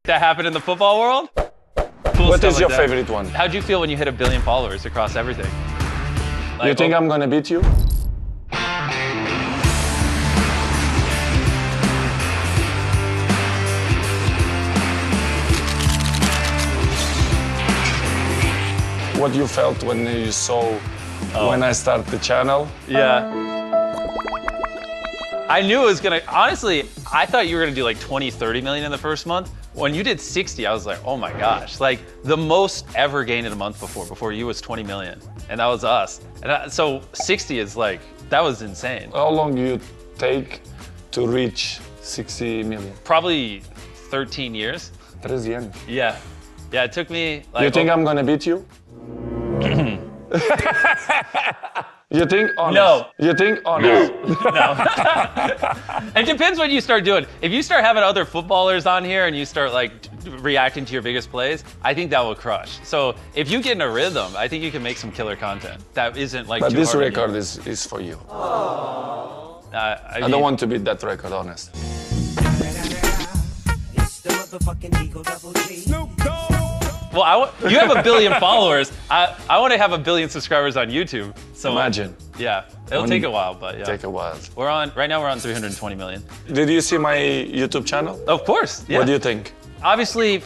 that happened in the football world. Cool What is your like that. favorite one? How'd you feel when you hit 1 billion followers across everything? Like, You think I'm gonna beat you? What you felt when you saw when I started the channel? Yeah. I knew it was gonna, honestly, I thought you were gonna do like 20, 30 million in the first month. When you did 60, I was like, oh my gosh. Like the most ever gained in a month before you was 20 million. And that was us. And so 60 is like, that was insane. How long do you take to reach 60 million? Probably 13 years. 13 años. Yeah. Yeah, it took me like. You think I'm gonna beat you? You think honest? No. You think honest? No. It depends what you start doing. If you start having other footballers on here and you start like reacting to your biggest plays, I think that will crush. So if you get in a rhythm, I think you can make some killer content that isn't like. But too this hard record is for you. I don't want to beat that record, honest. Well, you have 1 billion followers. I want to have 1 billion subscribers on YouTube. So Imagine. Yeah, it'll take a while, but yeah. Take a while. Right now we're on 320 million. Did you see my YouTube channel? Of course. Yeah. What do you think? Obviously,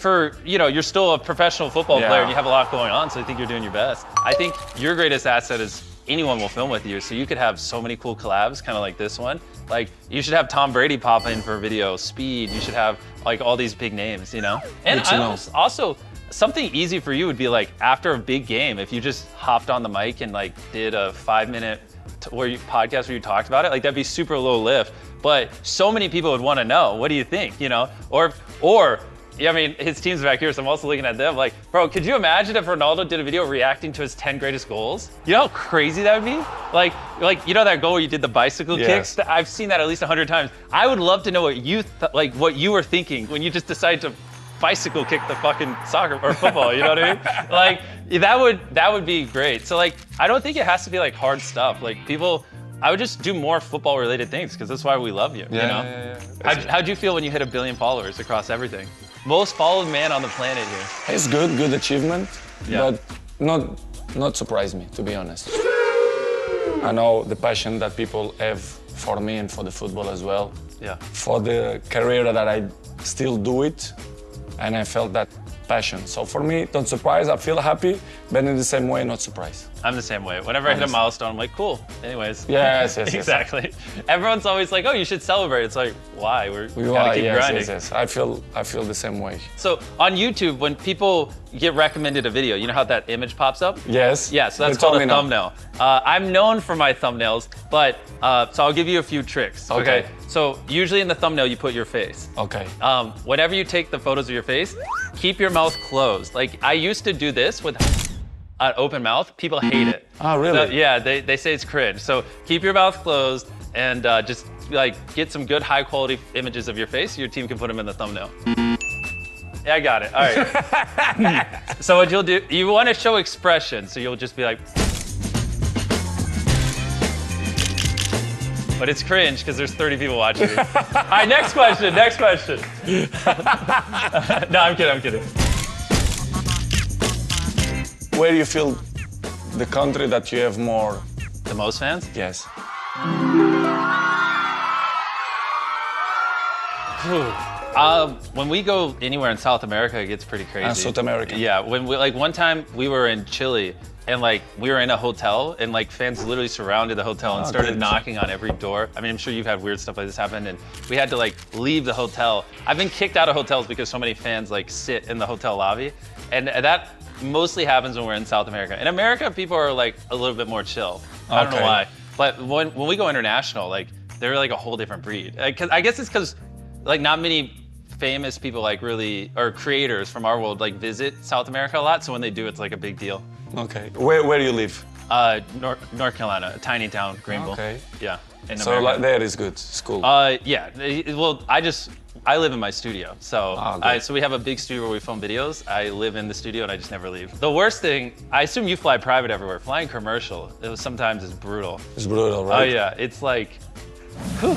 you're still a professional football Yeah. player and you have a lot going on, so I think you're doing your best. I think your greatest asset is anyone will film with you, so you could have so many cool collabs, kind of like this one. Like, you should have Tom Brady pop in for a video, Speed, you should have like all these big names, you know? And also, something easy for you would be like, after a big game, if you just hopped on the mic and like did a 5-minute podcast where you talked about it, like that'd be super low lift, but so many people would want to know, what do you think, you know? Or, yeah, I mean, his team's back here, so I'm also looking at them like, bro, could you imagine if Ronaldo did a video reacting to his 10 greatest goals? You know how crazy that would be? Like you know that goal where you did the bicycle kicks? I've seen that at least 100 times. I would love to know what you were thinking when you just decided to bicycle kick the fucking soccer or football, you know what I mean? Like, that would be great. So like, I don't think it has to be like hard stuff. Like I would just do more football related things because that's why we love you, you know? Yeah. How'd you feel when you hit 1 billion followers across everything? Most followed man on the planet here. It's good achievement, yeah. but not surprise me, to be honest. I know the passion that people have for me and for the football as well. Yeah. For the career that I still do it, and I felt that passion. So for me, don't surprise, I feel happy, but in the same way, not surprised. I'm the same way. Whenever I hit a milestone, I'm like, cool. Anyways. Yes. Exactly. Everyone's always like, oh, you should celebrate. It's like, why? We gotta keep grinding. Yes. I feel the same way. So on YouTube, when people get recommended a video, you know how that image pops up? Yes. Yeah, so that's called a thumbnail. I'm known for my thumbnails, but so I'll give you a few tricks. Okay. So usually in the thumbnail, you put your face. Okay. Whenever you take the photos of your face, keep your mouth closed. Like I used to do this with an open mouth. People hate it. Oh, really? So, yeah, they say it's cringe. So keep your mouth closed and just like get some good high quality images of your face. Your team can put them in the thumbnail. Yeah, I got it. All right. So what you'll do, you want to show expression. So you'll just be like, but it's cringe because there's 30 people watching me. All right, next question. No, I'm kidding. Where do you feel the country that you have more? The most fans? Yes. When we go anywhere in South America, it gets pretty crazy. South America. Yeah, when one time we were in Chile and like we were in a hotel and like fans literally surrounded the hotel and started knocking on every door. I mean, I'm sure you've had weird stuff like this happen and we had to like leave the hotel. I've been kicked out of hotels because so many fans like sit in the hotel lobby, and that mostly happens when we're in South America. In America, people are like a little bit more chill. I don't know why, but when we go international, like they're like a whole different breed. Cause I guess it's because like not many famous people like really, or creators from our world like visit South America a lot. So when they do, it's like a big deal. Okay. Where do you live? North Carolina, a tiny town, Greenville. Okay. Yeah. So like, there is good. It's cool. Yeah. Well, I live in my studio. So so we have a big studio where we film videos. I live in the studio and I just never leave. The worst thing, I assume you fly private everywhere. Flying commercial, sometimes is brutal. It's brutal, right? Oh yeah, it's like, whew.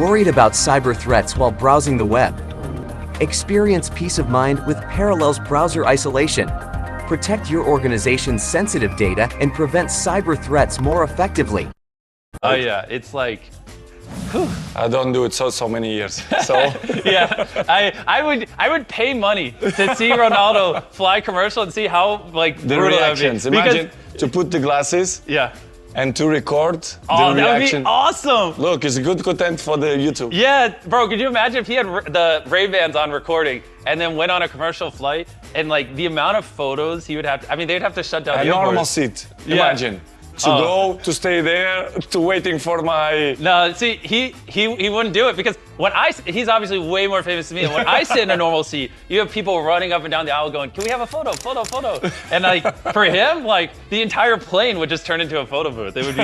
Worried about cyber threats while browsing the web? Experience peace of mind with Parallels browser isolation. Protect your organization's sensitive data and prevent cyber threats more effectively. Oh yeah, it's like, whew. I don't do it so many years. So Yeah, I would pay money to see Ronaldo fly commercial and see how like the brutal that would be. reactions. Imagine to put the glasses Yeah. and to record Oh, the that would reaction. be awesome. Look, it's good content for the YouTube. Yeah, bro, could you imagine if he had the Ray-Bans on recording and then went on a commercial flight and like the amount of photos he would have to, I mean, they'd have to shut down A the airport. normal seat. Yeah. Imagine. To Oh. go, to stay there, to waiting for my... No, see, he wouldn't do it because when he's obviously way more famous than me. And when I sit in a normal seat, you have people running up and down the aisle going, "Can we have a photo, photo, photo?" And like for him, like the entire plane would just turn into a photo booth. It would be